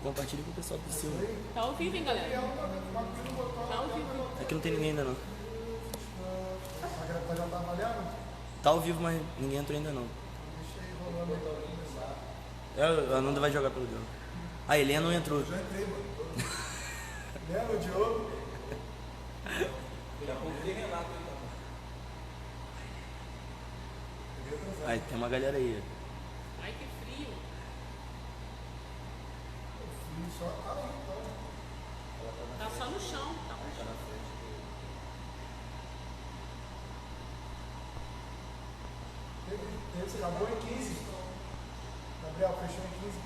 Compartilha com o pessoal do seu. Tá ao vivo, hein, galera? Tá ao vivo. Aqui não tem ninguém ainda não. Já tá valendo? Tá ao vivo, mas ninguém entrou ainda não. A Nanda vai jogar pelo Diogo. A Helena não entrou. Já entrei, mano. Lembra o Diogo? Já comprei Renato aí também. Aí tem uma galera aí. Ai, que frio. Só tá aí, então. Tá só no chão. Tá. Esse acabou em 15. Gabriel, fechou em 15.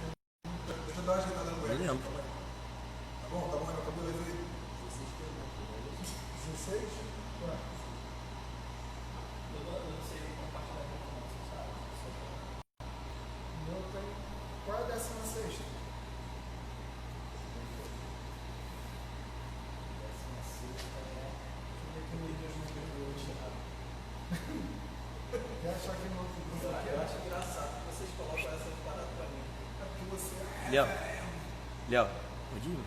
Deixa eu dar uma ajeitada no banheiro. Eu lembro. Tá bom, meu cabelo aí. 16? Ué. O meu tem. Qual é a 16ª? Quer achar que não? Eu acho engraçado que vocês colocam essas paradas pra mim. É porque você é. Léo, pode ir?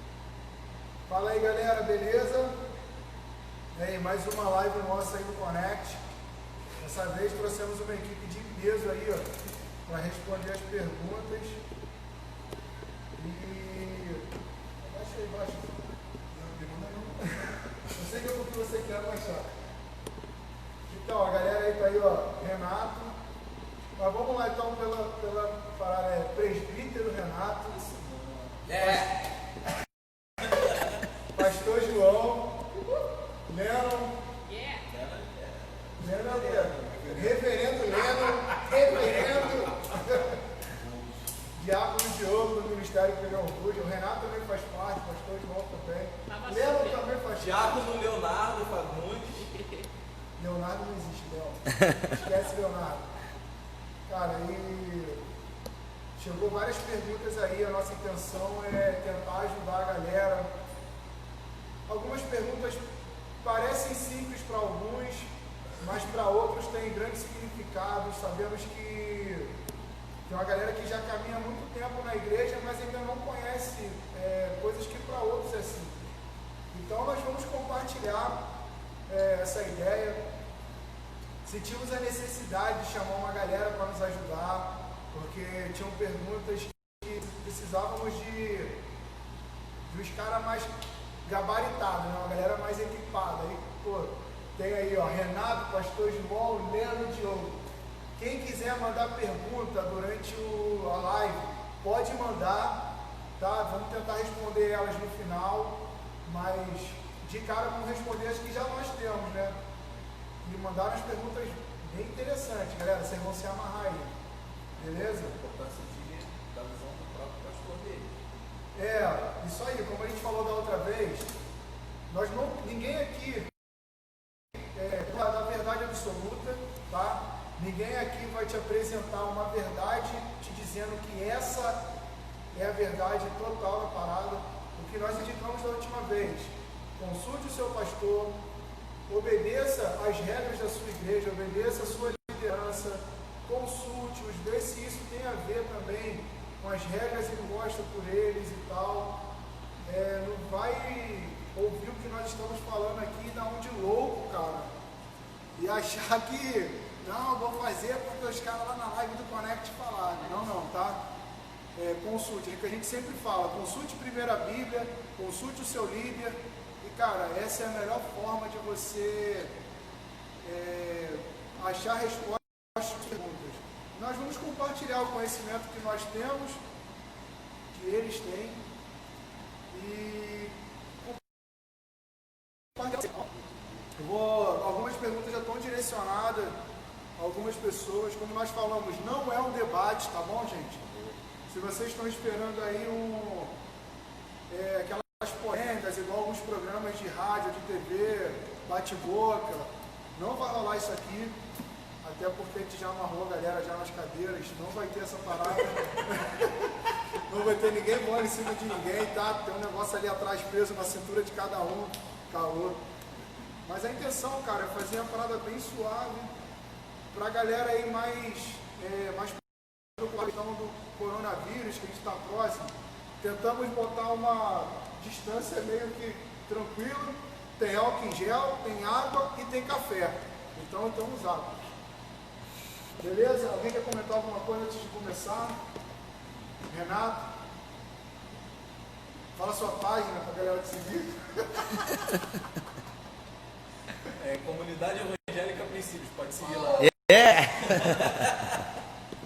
Fala aí, galera, beleza? E aí, mais uma live nossa aí do Connect. Dessa vez trouxemos uma equipe de peso aí, ó, para responder as perguntas. E abaixa aí, baixa. Não pergunta não. Eu sei que é porque você quer abaixar. Então, a galera aí tá aí, ó, Renato. Mas vamos lá então pela parada, presbítero Renato. Pastor João. Lennon. Reverendo Lennon. Diácono Diogo do Ministério Pegão Rude. O Renato também faz parte, pastor João também. Lennon também faz parte. Diácono Leonardo Fagundes. Leonardo não existe, Léo. Esquece Leonardo. Cara, e chegou várias perguntas aí, a nossa intenção é tentar ajudar a galera. Algumas perguntas parecem simples para alguns, mas para outros têm grandes significados. Sabemos que tem uma galera que já caminha há muito tempo na igreja, mas ainda não conhece coisas que para outros é simples. Então nós vamos compartilhar essa ideia. Sentimos a necessidade de chamar uma galera para nos ajudar, porque tinham perguntas que precisávamos de uns caras mais gabaritados, né? Uma galera mais equipada. Aí, pô, tem aí, ó, Renato, Pastor João, Leno, Diogo. Quem quiser mandar pergunta durante a live, pode mandar, tá? Vamos tentar responder elas no final, mas de cara vamos responder as que já nós temos, né? E mandaram as perguntas bem interessantes, galera. Vocês vão se amarrar aí. Beleza? A importância da visão do próprio pastor dele. Isso aí. Como a gente falou da outra vez, ninguém aqui fala da verdade absoluta, tá? Ninguém aqui vai te apresentar uma verdade te dizendo que essa é a verdade total da parada. O que nós indicamos da última vez. Consulte o seu pastor. Obedeça às regras da sua igreja, obedeça a sua liderança, consulte-os, vê se isso tem a ver também com as regras impostas por eles e tal. Não vai ouvir o que nós estamos falando aqui e dar um de louco, cara, e achar que, não, vou fazer porque os caras lá na live do Connect falaram. Não, tá? Consulte, é o que a gente sempre fala, consulte primeiro a Bíblia, consulte o seu líder. Cara, essa é a melhor forma de você achar respostas às perguntas. Nós vamos compartilhar o conhecimento que nós temos, que eles têm, e algumas perguntas já estão direcionadas a algumas pessoas. Como nós falamos, não é um debate, tá bom, gente? Se vocês estão esperando aí aquelas polêmicas, igual alguns programas de rádio, de TV, bate-boca, não vai rolar isso aqui, até porque a gente já amarrou a galera já nas cadeiras, não vai ter essa parada, não vai ter ninguém voando em cima de ninguém, tá? Tem um negócio ali atrás preso na cintura de cada um, calor. Mas a intenção, cara, é fazer uma parada bem suave, pra galera aí mais com a questão do coronavírus, que a gente está próximo, tentamos botar uma distância meio que tranquila. Tem álcool em gel, tem água e tem café. Então estamos aptos. Beleza? Alguém quer comentar alguma coisa antes de começar? Renato? Fala sua página para a galera te seguir. Comunidade Evangélica Princípios, pode seguir lá.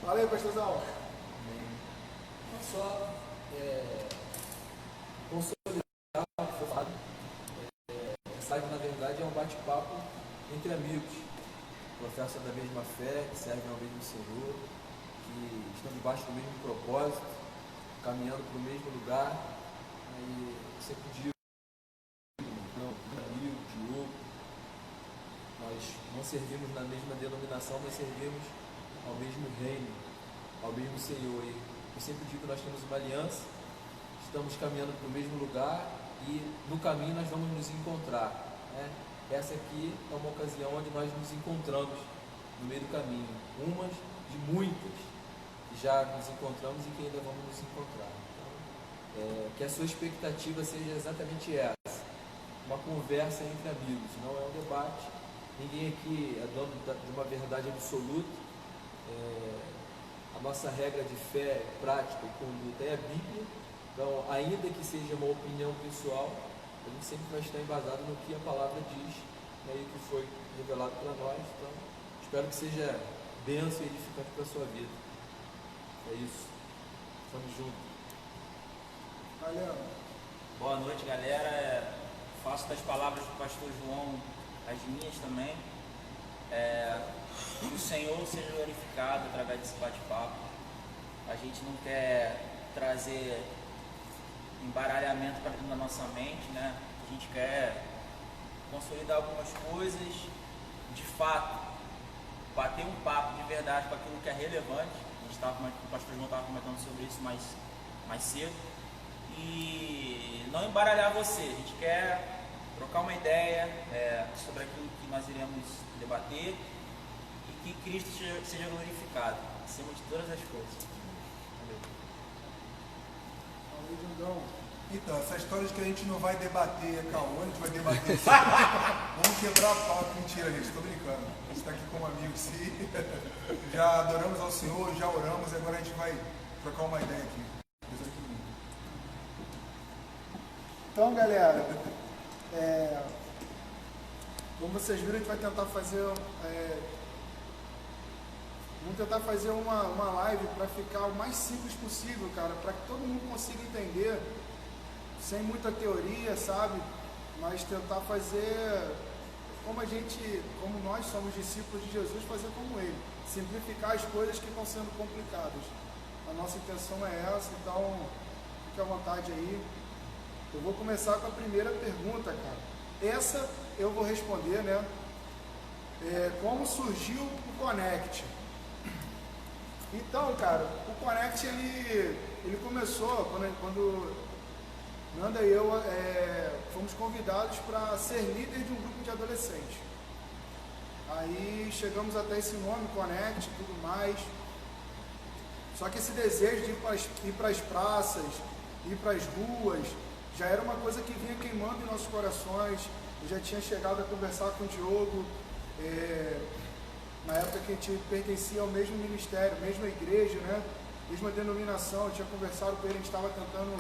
Fala aí, pastorzão. Só consolidar o que foi falado. Essa live, na verdade, é um bate-papo entre amigos, que professam da mesma fé, que servem ao mesmo Senhor, que estão debaixo do mesmo propósito, caminhando para o mesmo lugar. E sempre digo, amigo, Diogo, nós não servimos na mesma denominação, mas servimos ao mesmo reino, ao mesmo Senhor. E eu sempre digo que nós temos uma aliança, estamos caminhando para o mesmo lugar e no caminho nós vamos nos encontrar, né? Essa aqui é uma ocasião onde nós nos encontramos no meio do caminho, umas de muitas que já nos encontramos e que ainda vamos nos encontrar. Então, que a sua expectativa seja exatamente essa, uma conversa entre amigos, não é um debate. Ninguém aqui é dono de uma verdade absoluta. A nossa regra de fé, prática e conduta é a Bíblia. Então, ainda que seja uma opinião pessoal, a gente sempre vai estar embasado no que a palavra diz, né, e que foi revelado para nós. Então, espero que seja bênção e edificante para a sua vida. É isso. Estamos juntos. Valeu. Boa noite, galera. Faço das palavras do pastor João as minhas também. Que o Senhor seja glorificado através desse bate-papo. A gente não quer trazer embaralhamento para dentro da nossa mente, né? A gente quer consolidar algumas coisas, de fato, bater um papo de verdade com aquilo que é relevante. O pastor João estava comentando sobre isso mais cedo. E não embaralhar você. A gente quer trocar uma ideia sobre aquilo que nós iremos debater e que Cristo seja glorificado acima de todas as coisas. Então, essa história de que a gente não vai debater é caô, a gente vai debater isso. Vamos quebrar a pau. Mentira, gente, tô brincando. A gente está aqui como amigo, sim. Já adoramos ao Senhor, já oramos, e agora a gente vai trocar uma ideia aqui. Então, galera, como vocês viram, a gente vai tentar fazer uma live para ficar o mais simples possível, cara, para que todo mundo consiga entender, sem muita teoria, sabe? Mas tentar fazer como nós somos discípulos de Jesus, fazer como ele, simplificar as coisas que estão sendo complicadas. A nossa intenção é essa, então fique à vontade aí. Eu vou começar com a primeira pergunta, cara. Essa eu vou responder, né? Como surgiu o Connect? Então, cara, o Connect ele começou quando Nanda e eu fomos convidados para ser líder de um grupo de adolescentes. Aí chegamos até esse nome, Connect, tudo mais. Só que esse desejo de ir para as praças, ir para as ruas, já era uma coisa que vinha queimando em nossos corações. Eu já tinha chegado a conversar com o Diogo, na época que a gente pertencia ao mesmo ministério, mesma igreja, né? Mesma denominação. Eu tinha conversado com ele, a gente estava tentando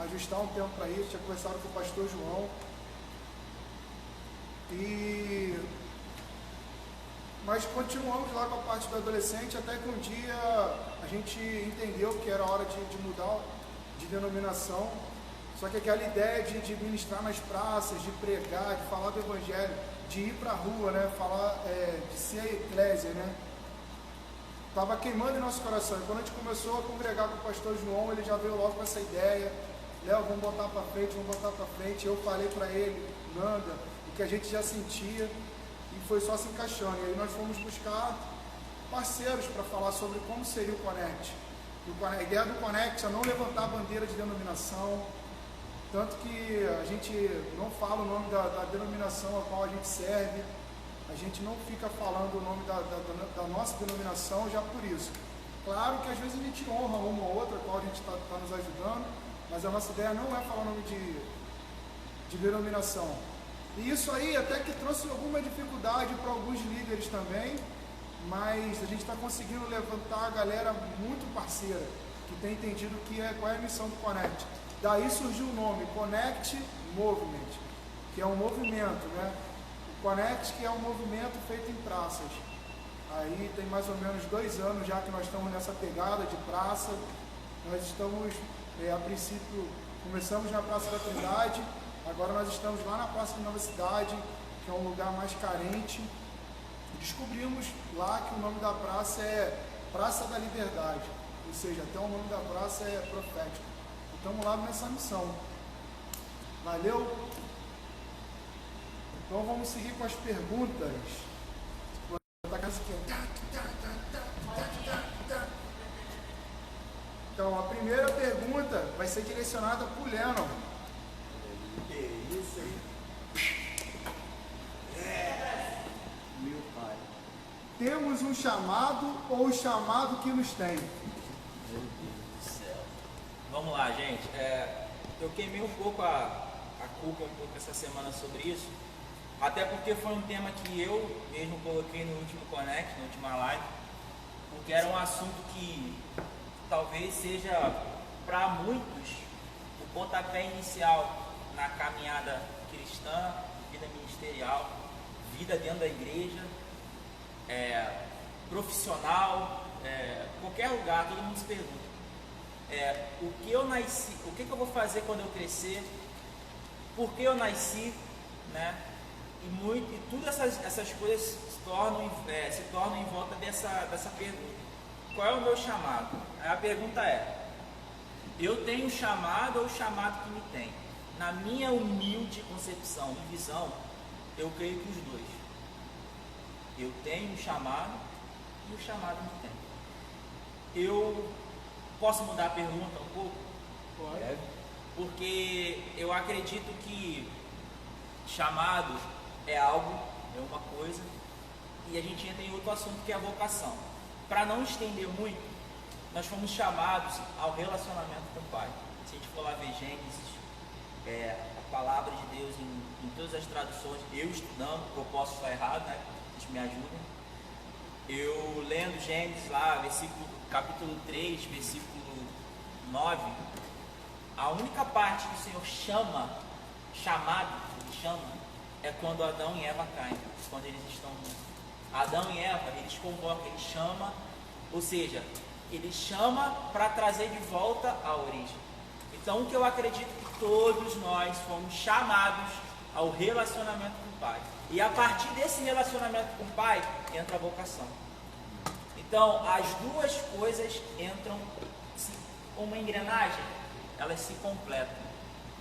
ajustar um tempo para isso, tinha conversado com o pastor João. Mas continuamos lá com a parte do adolescente, até que um dia a gente entendeu que era hora de mudar de denominação. Só que aquela ideia de ministrar nas praças, de pregar, de falar do evangelho, de ir para a rua, né? Falar, de ser eclésia, né? Estava queimando em nosso coração. E quando a gente começou a congregar com o pastor João, ele já veio logo com essa ideia: Léo, vamos botar para frente. Eu falei para ele, Nanda, o que a gente já sentia, e foi só se encaixando. E aí nós fomos buscar parceiros para falar sobre como seria o Connect. A ideia do Connect é não levantar a bandeira de denominação. Tanto que a gente não fala o nome da denominação a qual a gente serve, a gente não fica falando o nome da nossa denominação já por isso. Claro que às vezes a gente honra uma ou outra, qual a gente está nos ajudando, mas a nossa ideia não é falar o nome de denominação. E isso aí até que trouxe alguma dificuldade para alguns líderes também, mas a gente está conseguindo levantar a galera muito parceira, que tem entendido qual é a missão do Connect. Daí surgiu o nome Connect Movement, que é um movimento, né? O Connect, que é um movimento feito em praças. Aí tem mais ou menos 2 anos já que nós estamos nessa pegada de praça. Nós estamos, a princípio, começamos na Praça da Trindade, agora nós estamos lá na Praça de Nova Cidade, que é um lugar mais carente. Descobrimos lá que o nome da praça é Praça da Liberdade, ou seja, até o nome da praça é profético. Estamos lá nessa missão. Valeu? Então vamos seguir com as perguntas. Então a primeira pergunta vai ser direcionada para o Lennon. Que isso aí? Meu pai. Temos um chamado ou o chamado que nos tem? Meu Deus do céu. Vamos lá, gente. Eu queimei um pouco a culpa essa semana sobre isso. Até porque foi um tema que eu mesmo coloquei no último Connect, na última live, porque era um assunto que talvez seja para muitos o pontapé inicial na caminhada cristã, vida ministerial, vida dentro da igreja, profissional, qualquer lugar. Todo mundo se pergunta: o que eu nasci, o que eu vou fazer quando eu crescer, por que eu nasci, né? E todas essas coisas se tornam em volta dessa pergunta: qual é o meu chamado? Aí a pergunta é: eu tenho um chamado ou o chamado que me tem? Na minha humilde concepção e visão, eu creio que os dois. Eu tenho um chamado e o chamado me tem. Eu posso mudar a pergunta um pouco? Pode. Porque eu acredito que chamado é algo, é uma coisa, e a gente entra em outro assunto que é a vocação. Para não estender muito, nós fomos chamados ao relacionamento com o Pai. Se a gente for lá ver Gênesis, a palavra de Deus em todas as traduções, eu estudando, eu posso estar errado, né? Vocês me ajudem. Eu lendo Gênesis lá, capítulo 3, versículo 9, a única parte que o Senhor chama, ele chama, é quando Adão e Eva caem, quando eles estão juntos. Adão e Eva, eles convocam, ele chama, ou seja, ele chama para trazer de volta a origem. Então, o que eu acredito que todos nós fomos chamados ao relacionamento com o Pai. E a partir desse relacionamento com o Pai, entra a vocação. Então, as duas coisas entram como uma engrenagem, elas se completam.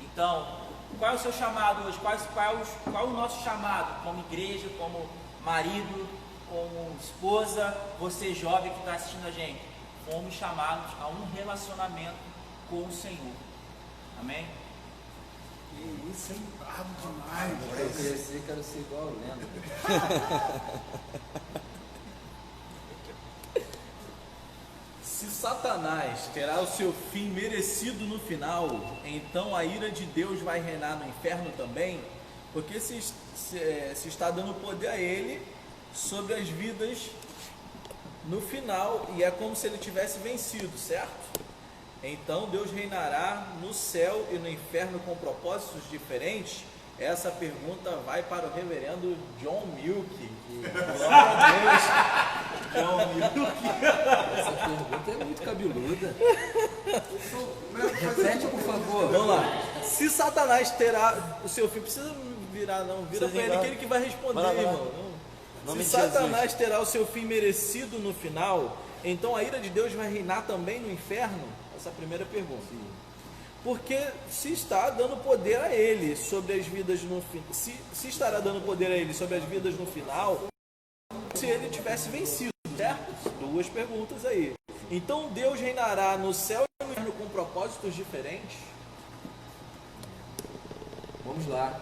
Então, qual é o seu chamado hoje? Qual é o nosso chamado como igreja, como marido, como esposa, você jovem que está assistindo a gente? Fomos chamados a um relacionamento com o Senhor. Amém? Que isso, hein? Bravo demais. Quando eu crescer, quero ser igual ao Lendo. Se Satanás terá o seu fim merecido no final, então a ira de Deus vai reinar no inferno também, porque se está dando poder a ele sobre as vidas no final, e é como se ele tivesse vencido, certo? Então Deus reinará no céu e no inferno com propósitos diferentes? Essa pergunta vai para o reverendo John Milk. Glória a Deus. John Milk. Essa pergunta é muito cabeluda. Repete, por favor. Vamos lá. Se Satanás terá o seu fim, precisa virar não, vira Precisa para ele virar. que ele que vai responder, Vai lá, vai lá. irmão. Nome Se de Jesus. Satanás terá o seu fim merecido no final, então a ira de Deus vai reinar também no inferno? Essa é a primeira pergunta. Porque se está dando poder a ele sobre as vidas no final, se estará dando poder a ele sobre as vidas no final, se ele tivesse vencido, certo? Duas perguntas aí. Então Deus reinará no céu e no inferno com propósitos diferentes? Vamos lá.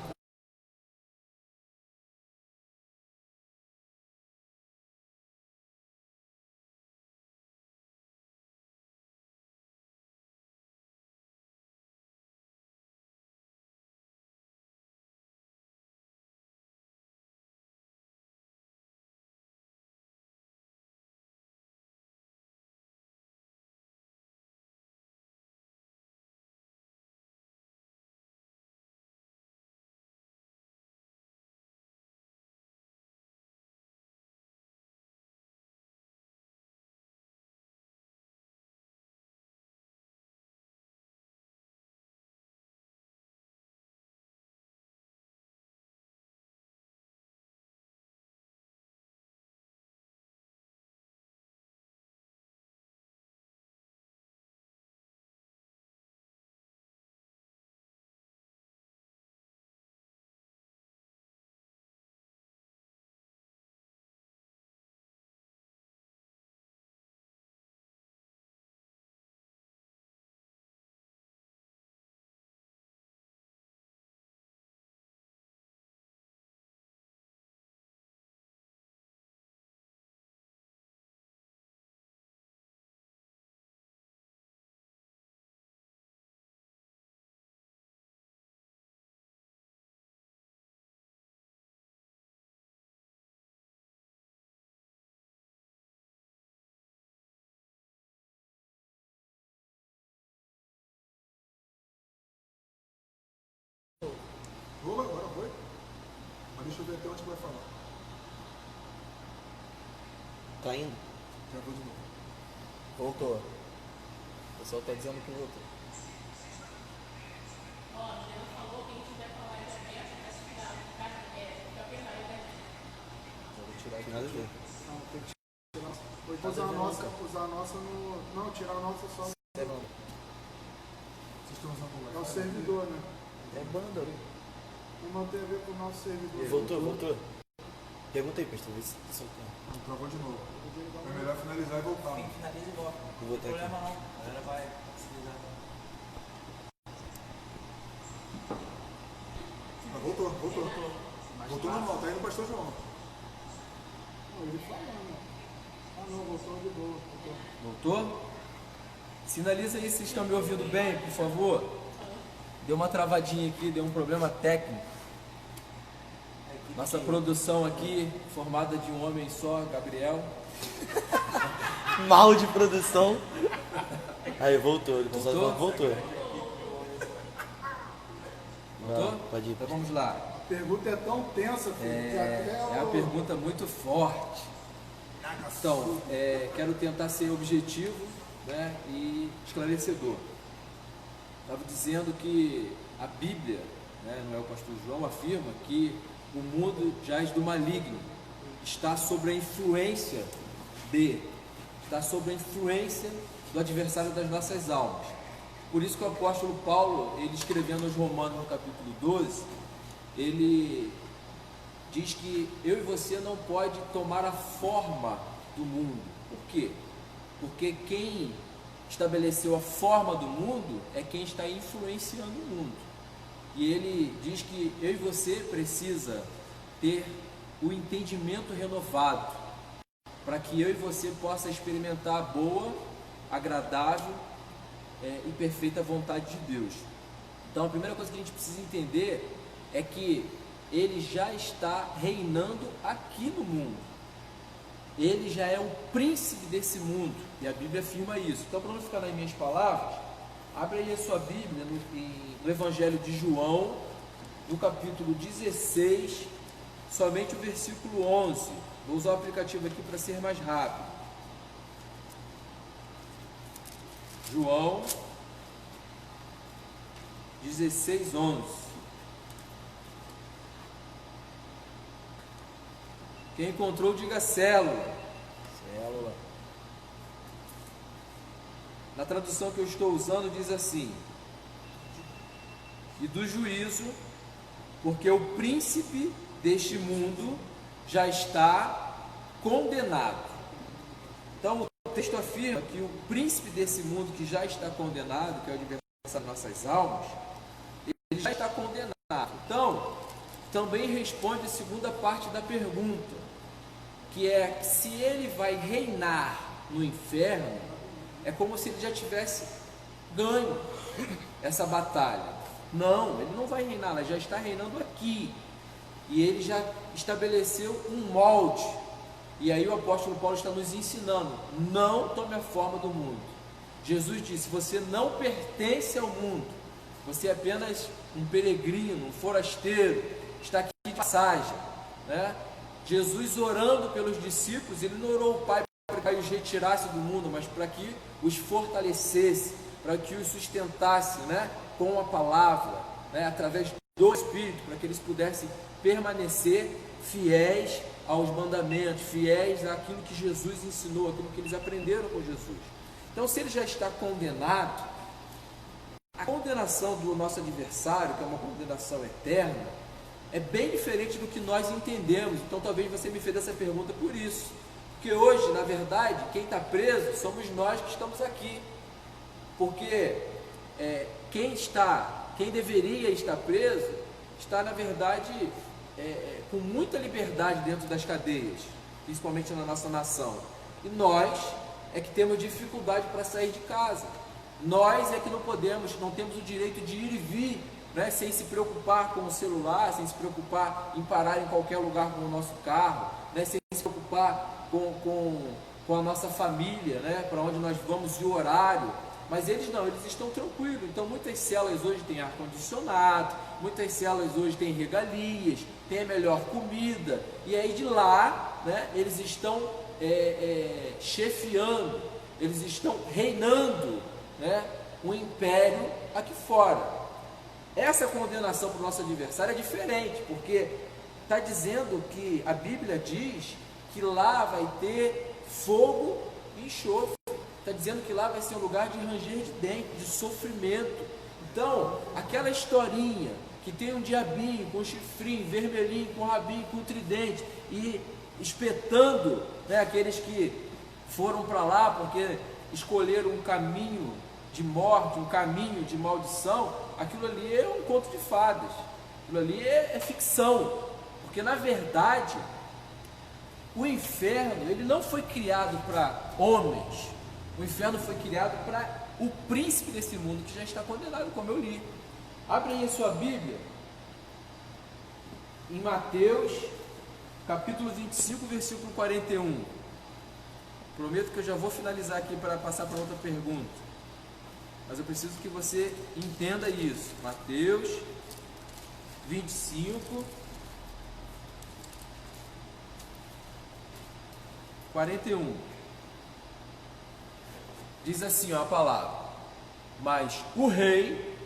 deixa eu ver até onde vai falar. Tá indo? Já vou de novo. Voltou. O pessoal está dizendo que voltou. Vou tirar aqui. Nada a ver. Não, tem que tirar. Ou usar a nossa no. Não, tirar a nossa só. É banda. Vocês estão usando o É o Wi-Fi? servidor, né? É banda ali. Não tem a ver com o nosso servidor. Voltou. Pergunta aí, pastor, vê se soltou. Travou de novo. É melhor finalizar e voltar. Sim, finaliza e volta. Vou botar Não tem aqui. problema não. A galera vai precisar. Ah, voltou. Voltou normal, tá indo o pastor João. Não, ele falando. Ah, não, voltou de boa. Voltou? Sinaliza aí se vocês estão me ouvindo bem, por favor. Deu uma travadinha aqui, deu um problema técnico. Nossa produção aqui, formada de um homem só, Gabriel. Mal de produção. Aí, voltou. O pessoal Voltou? voltou. Voltou? Vai, pode ir. Então vamos lá. A pergunta é tão tensa, filho, que até É uma pergunta muito forte. Então, quero tentar ser objetivo, né, e esclarecedor. Estava dizendo que a Bíblia, né, não é o pastor João, afirma que o mundo jaz do maligno, está sob a influência do adversário das nossas almas. Por isso que o apóstolo Paulo, ele escrevendo aos Romanos no capítulo 12, ele diz que eu e você não pode tomar a forma do mundo. Por quê? Porque quem estabeleceu a forma do mundo é quem está influenciando o mundo. E ele diz que eu e você precisa ter o entendimento renovado para que eu e você possa experimentar a boa, agradável e perfeita vontade de Deus. Então a primeira coisa que a gente precisa entender é que ele já está reinando aqui no mundo. Ele já é o príncipe desse mundo e a Bíblia afirma isso. Então, para não ficar nas minhas palavras, abre aí a sua Bíblia no Evangelho de João, no capítulo 16, somente o versículo 11. Vou usar o aplicativo aqui para ser mais rápido. João 16, 11. Quem encontrou, diga célula. Célula. Na tradução que eu estou usando, diz assim: e do juízo, porque o príncipe deste mundo já está condenado. Então o texto afirma que o príncipe desse mundo que já está condenado, que é o adversário das nossas almas, ele já está condenado. Então, também responde a segunda parte da pergunta, que é se ele vai reinar no inferno, é como se ele já tivesse ganho essa batalha. Não, ele não vai reinar, ele já está reinando aqui. E ele já estabeleceu um molde. E aí o apóstolo Paulo está nos ensinando: não tome a forma do mundo. Jesus disse: você não pertence ao mundo, você é apenas um peregrino, um forasteiro, está aqui de passagem, né? Jesus, orando pelos discípulos, ele não orou o Pai para que os retirasse do mundo, mas para que os fortalecesse, para que os sustentasse, né, com a palavra, né, através do Espírito, para que eles pudessem permanecer fiéis aos mandamentos, fiéis àquilo que Jesus ensinou, aquilo que eles aprenderam com Jesus. Então, se ele já está condenado, a condenação do nosso adversário, que é uma condenação eterna, é bem diferente do que nós entendemos. Então talvez você me fez essa pergunta por isso, porque hoje, na verdade, quem está preso somos nós que estamos aqui, porque quem deveria estar preso está, na verdade, com muita liberdade dentro das cadeias, principalmente na nossa nação, e nós é que temos dificuldade para sair de casa. Nós é que não temos o direito de ir e vir, né, sem se preocupar com o celular, sem se preocupar em parar em qualquer lugar com o nosso carro, né, sem se preocupar com a nossa família, né, para onde nós vamos e o horário. Mas eles não, eles estão tranquilos. Então muitas celas hoje têm ar-condicionado, muitas celas hoje têm regalias, tem a melhor comida, e aí de lá, né, eles estão chefiando, eles estão reinando, né, um império aqui fora. Essa condenação para o nosso adversário é diferente, porque está dizendo que a Bíblia diz que lá vai ter fogo e enxofre. Está dizendo que lá vai ser um lugar de ranger de dentes, de sofrimento. Então, aquela historinha que tem um diabinho com chifrinho, vermelhinho, com rabinho, com tridente, e espetando, né, aqueles que foram para lá porque escolheram um caminho de morte, um caminho de maldição, aquilo ali é um conto de fadas, aquilo ali é ficção, porque na verdade o inferno ele não foi criado para homens, o inferno foi criado para o príncipe desse mundo que já está condenado, como eu li. Abre aí a sua Bíblia em Mateus capítulo 25, versículo 41. Prometo que eu já vou finalizar aqui para passar para outra pergunta, mas eu preciso que você entenda isso. Mateus 25, 41. Diz assim, ó, a palavra: mas o rei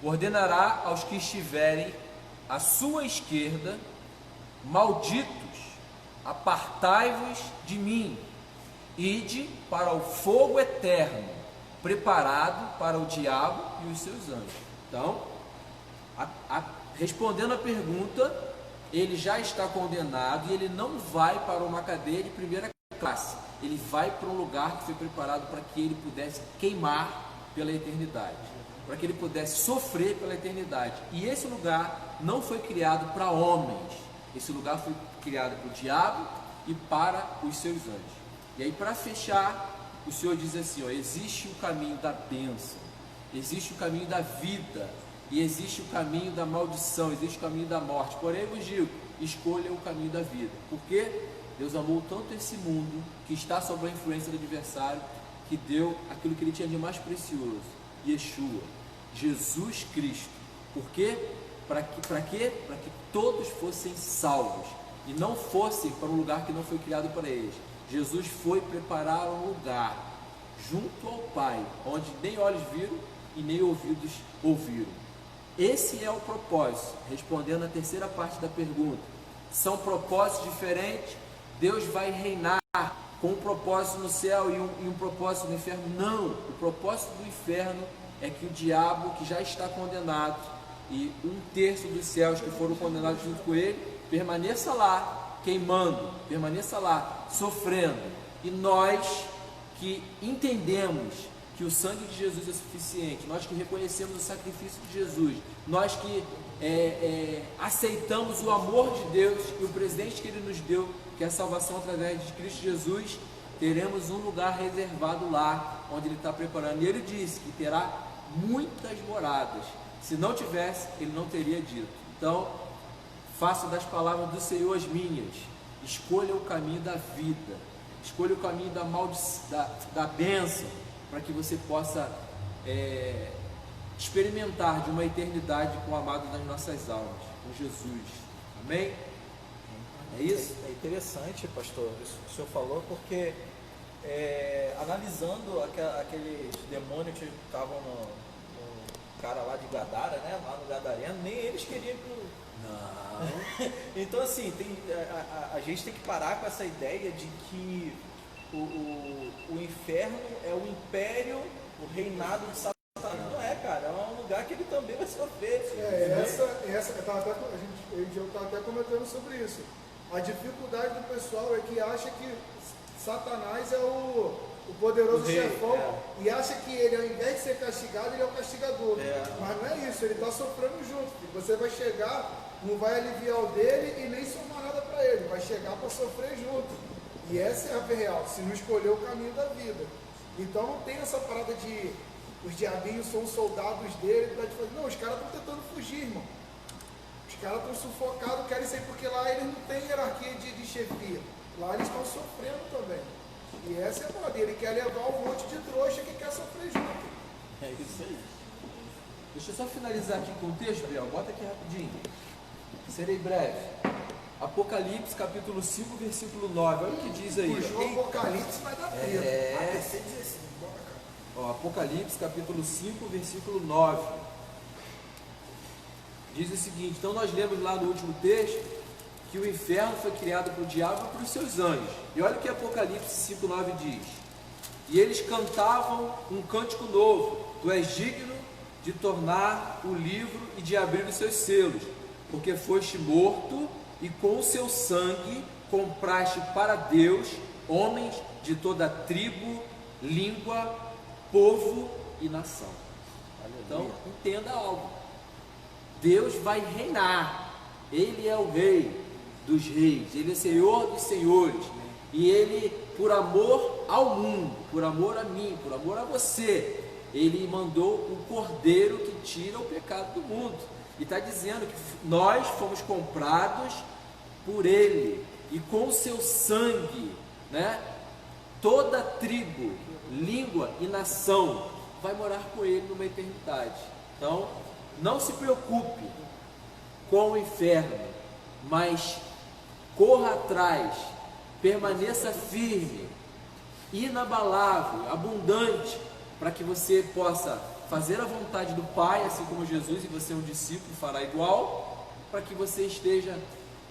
ordenará aos que estiverem à sua esquerda: malditos, apartai-vos de mim, ide para o fogo eterno, preparado para o diabo e os seus anjos. Então, respondendo a pergunta, ele já está condenado e ele não vai para uma cadeia de primeira classe. Ele vai para um lugar que foi preparado para que ele pudesse queimar pela eternidade, para que ele pudesse sofrer pela eternidade. E esse lugar não foi criado para homens, esse lugar foi criado para o diabo e para os seus anjos. E aí, para fechar, o Senhor diz assim, ó: existe o caminho da bênção, existe o caminho da vida, e existe o caminho da maldição, existe o caminho da morte. Porém, eu vos digo, escolha o caminho da vida. Porque Deus amou tanto esse mundo, que está sob a influência do adversário, que deu aquilo que ele tinha de mais precioso, Yeshua, Jesus Cristo. Por quê? Para quê? Para que todos fossem salvos e não fossem para um lugar que não foi criado para eles. Jesus foi preparar um lugar junto ao Pai, onde nem olhos viram e nem ouvidos ouviram. Esse é o propósito. Respondendo a terceira parte da pergunta, são propósitos diferentes. Deus vai reinar com um propósito no céu e um propósito no inferno? Não, o propósito do inferno é que o diabo, que já está condenado, e 1/3 dos céus que foram condenados junto com ele, permaneça lá queimando, permaneça lá sofrendo. E nós que entendemos que o sangue de Jesus é suficiente, nós que reconhecemos o sacrifício de Jesus, nós que aceitamos o amor de Deus e o presente que Ele nos deu, que é a salvação através de Cristo Jesus, teremos um lugar reservado lá, onde Ele está preparando. E Ele disse que terá muitas moradas. Se não tivesse, Ele não teria dito. Então, faço das palavras do Senhor as minhas. Escolha o caminho da vida, escolha o caminho da bênção, para que você possa experimentar de uma eternidade com o amado das nossas almas, com Jesus. Amém? É isso? É interessante, pastor, isso que o senhor falou, porque analisando aqueles demônios que estavam no cara lá de Gadara, né, lá no Gadareno, nem eles queriam que Não. Então, assim, a gente tem que parar com essa ideia de que o inferno é o império, o reinado de Satanás. Não é, cara, é um lugar que ele também vai sofrer. Eu estava até comentando sobre isso. A dificuldade do pessoal é que acha que Satanás é o poderoso chefão, e acha que ele, ao invés de ser castigado, ele é o castigador. Mas não é isso, ele está sofrendo junto. Você vai chegar, não vai aliviar o dele e nem somar nada para ele, vai chegar para sofrer junto. E essa é a real, se não escolher o caminho da vida. Então não tem essa parada de os diabinhos são soldados dele, para te fazer. Não, os caras estão tentando fugir, irmão. Os caras estão sufocados, querem sair, porque lá eles não têm hierarquia de chefia. Lá eles estão sofrendo também. E essa é a moda. Ele quer levar um monte de trouxa que quer sofrer junto. É isso aí. Deixa eu só finalizar aqui com o texto, Biel. Bota aqui rapidinho. Serei breve. Apocalipse, capítulo 5, versículo 9. Olha o que diz aí. Puxou o Apocalipse, vai dar treta. É. ABC 16, bora cá. Ó, Apocalipse, capítulo 5, versículo 9. Diz o seguinte: então nós lemos lá no último texto que o inferno foi criado para o diabo e para os seus anjos. E olha o que Apocalipse 5,9 diz: e eles cantavam um cântico novo: tu és digno de tornar o livro e de abrir os seus selos, porque foste morto e com o seu sangue compraste para Deus homens de toda tribo, língua, povo e nação. Então entenda algo: Deus vai reinar. Ele é o rei dos reis, ele é senhor dos senhores, e ele, por amor ao mundo, por amor a mim, por amor a você, ele mandou o cordeiro que tira o pecado do mundo. E está dizendo que nós fomos comprados por ele, e com o seu sangue, né, toda tribo, língua e nação vai morar com ele numa eternidade. Então não se preocupe com o inferno, mas corra atrás, permaneça firme, inabalável, abundante, para que você possa fazer a vontade do Pai, assim como Jesus, e você é um discípulo, fará igual, para que você esteja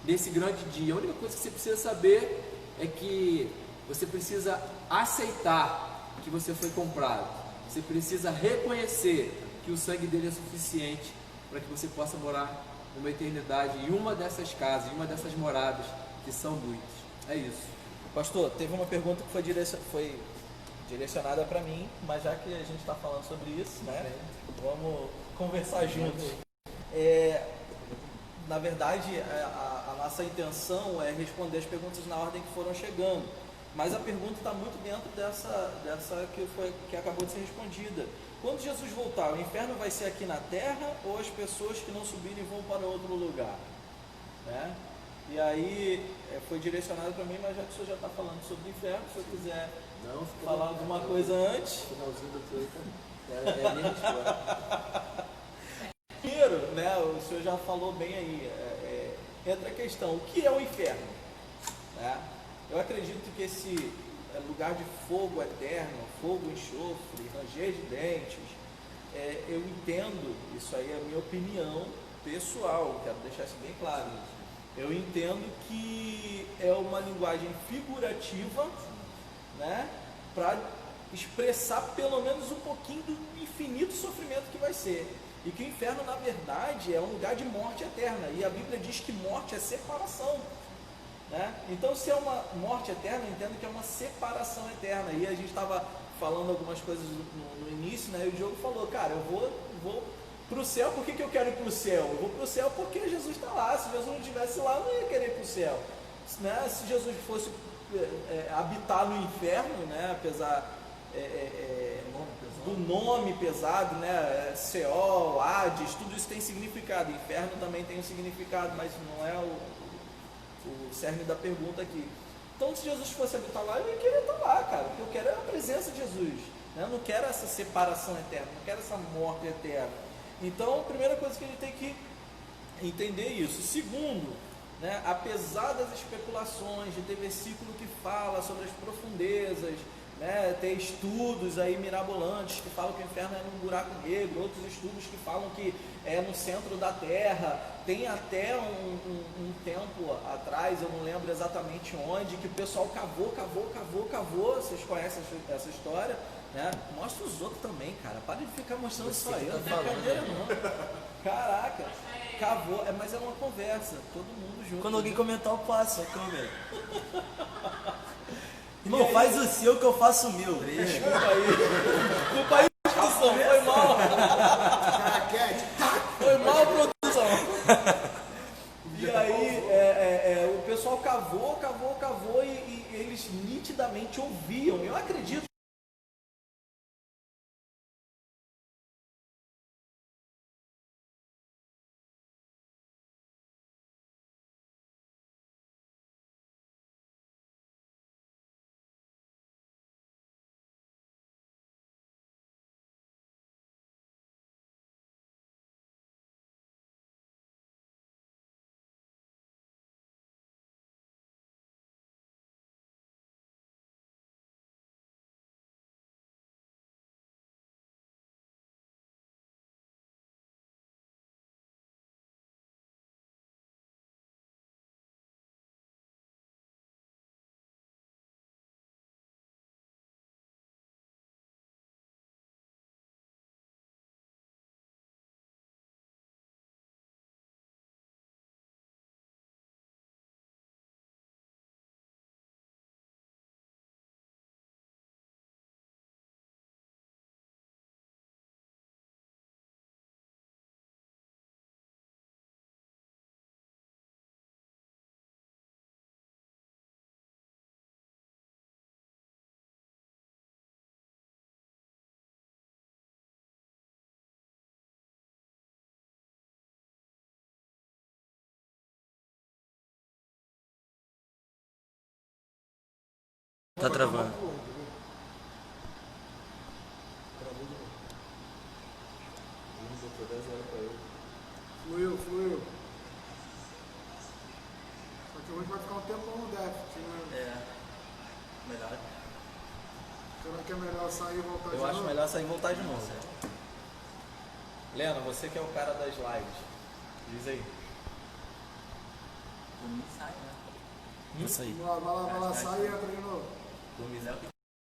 nesse grande dia. A única coisa que você precisa saber é que você precisa aceitar que você foi comprado. Você precisa reconhecer que o sangue dele é suficiente para que você possa morar uma eternidade em uma dessas casas, em uma dessas moradas, que são muitas. É isso. Pastor, teve uma pergunta que foi direcionada para mim, mas já que a gente está falando sobre isso, né, vamos conversar juntos. Na verdade, a nossa intenção é responder as perguntas na ordem que foram chegando, mas a pergunta está muito dentro dessa que acabou de ser respondida. Quando Jesus voltar, o inferno vai ser aqui na terra, ou as pessoas que não subirem vão para outro lugar? Né? E aí foi direcionado para mim, mas já que o senhor já está falando sobre o inferno, se eu quiser falar alguma coisa antes. Finalzinho do teu, é a minha resposta. Primeiro, né, o senhor já falou bem aí, entra a questão: o que é o inferno? Né? Eu acredito que esse lugar de fogo eterno, fogo, enxofre, ranger de dentes, eu entendo, isso aí é a minha opinião pessoal, quero deixar isso bem claro. Eu entendo que é uma linguagem figurativa, né, para expressar pelo menos um pouquinho do infinito sofrimento que vai ser. E que o inferno, na verdade, é um lugar de morte eterna. E a Bíblia diz que morte é separação. Né? Então, se é uma morte eterna, eu entendo que é uma separação eterna. E a gente estava falando algumas coisas no início, né? E o Diogo falou: cara, eu vou para o céu. Por que eu quero ir para o céu? Eu vou para o céu porque Jesus está lá. Se Jesus não estivesse lá, eu não ia querer ir para o céu. Né? Se Jesus fosse habitar no inferno, né? Apesar do nome pesado, né? Seol, Hades, tudo isso tem significado. Inferno também tem um significado, mas não é o cerne da pergunta aqui. Então, se Jesus fosse habitar lá, eu ia querer estar lá, cara. O que eu quero é a presença de Jesus. Né? Eu não quero essa separação eterna, não quero essa morte eterna. Então, a primeira coisa que a gente tem que entender isso. Segundo, né, apesar das especulações de ter versículo que fala sobre as profundezas, né, ter estudos aí mirabolantes que falam que o inferno é num buraco negro, outros estudos que falam que é no centro da terra. Tem até um tempo atrás, eu não lembro exatamente onde, que o pessoal cavou. Vocês conhecem essa história, né? Mostra os outros também, cara. Para de ficar mostrando só eu, não é brincadeira não. Caraca, cavou, mas é uma conversa, todo mundo junto. Quando alguém comentar, eu passo a câmera. Irmão, faz o seu que eu faço o meu. Desculpa aí, produção, foi mal. Foi mal, produção. E aí, o pessoal cavou e eles nitidamente ouviam. Eu acredito Tá travando. Fluiu. Só que hoje vai ficar um tempão no déficit, né? É. Melhor. Será que é melhor sair e voltar de Eu novo? acho melhor sair e voltar de novo. Leno, você que é o cara das lives, diz aí. Por mim sai, né? Vou sair. Vai lá, sai e entra de novo. Por mim é o que